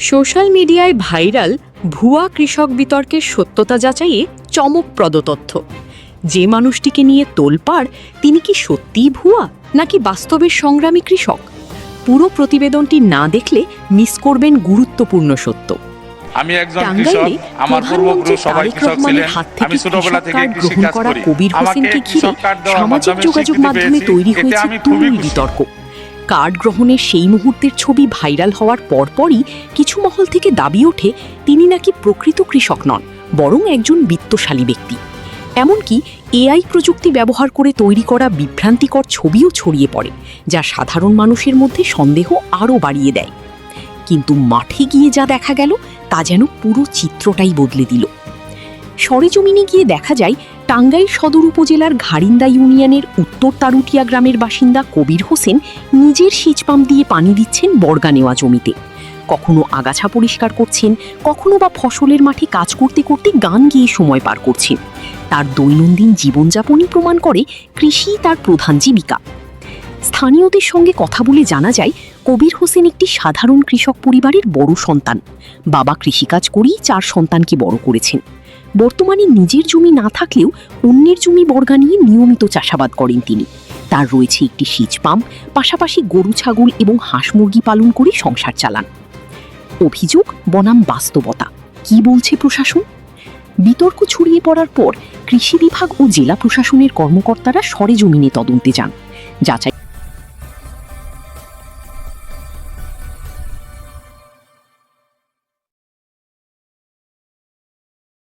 Social মিডিয়ায় viral ভুয়া কৃষক বিতর্কের সত্যতা যাচাইয়ে চমকপ্রদ তথ্য। যে মানুষটিকে নিয়ে তোলপাড় তিনি কি সত্যিই ভুয়া নাকি বাস্তবের সংগ্রামী কৃষক? পুরো প্রতিবেদনটি না দেখলে মিস করবেন গুরুত্বপূর্ণ সত্য। আমি একজন কৃষক, আমার পূর্বপুরুষ সবাই কৃষক ছিলেন। আমি ছোটবেলা থেকে কৃষি কাজ করি। কবির হোসেনকে ঘিরে সামাজিক যোগাযোগ মাধ্যমে তৈরি হয়েছে তুমুল বিতর্ক। কার্ড গ্রহণের সেই মুহূর্তের ছবি ভাইরাল হওয়ার পরপরই কিছু মহল থেকে দাবি ওঠে তিনি নাকি প্রকৃত কৃষক নন, বরং একজন বিত্তশালী ব্যক্তি। এমনকি এআই প্রযুক্তি ব্যবহার করে তৈরি করা বিভ্রান্তিকর ছবিও ছড়িয়ে পড়ে, যা সাধারণ মানুষের মধ্যে সন্দেহ আরও বাড়িয়ে দেয়। কিন্তু মাঠে গিয়ে যা দেখা গেল তা যেন পুরো চিত্রটাই বদলে দিল। সরেজমিনে গিয়ে দেখা যায় টাঙ্গাইল সদর উপজেলার ঘারিন্দা ইউনিয়নের উত্তর তারুটিয়া গ্রামের বাসিন্দা কবির হোসেন নিজের সেচ পাম্প দিয়ে পানি দিচ্ছেন বর্গা নেওয়া জমিতে। কখনো আগাছা পরিষ্কার করছেন, কখনো বা ফসলের মাঠে কাজ করতে করতে গান গেয়ে সময় পার করছেন। তার দৈনন্দিন জীবনযাপনই প্রমাণ করে কৃষি তার প্রধান জীবিকা। স্থানীয়দের সঙ্গে কথা বলে জানা যায় কবির হোসেন একটি সাধারণ কৃষক পরিবারের বড় সন্তান। বাবা কৃষিকাজ করেই 4 সন্তানকে বড় করেছেন। বর্তমানে নিজের জমি না থাকলেও অন্যের জমি বর্গা নিয়ে নিয়মিত চাষাবাদ করেন তিনি। তার রয়েছে একটি সেচ পাম্প, পাশাপাশি গরু ছাগল এবং হাঁস মুরগি পালন করে সংসার চালান। অভিযোগ বনাম বাস্তবতা, কি বলছে প্রশাসন? বিতর্ক ছড়িয়ে পড়ার পর কৃষি বিভাগ ও জেলা প্রশাসনের কর্মকর্তারা সরেজমিনে তদন্তে যান। যাচাই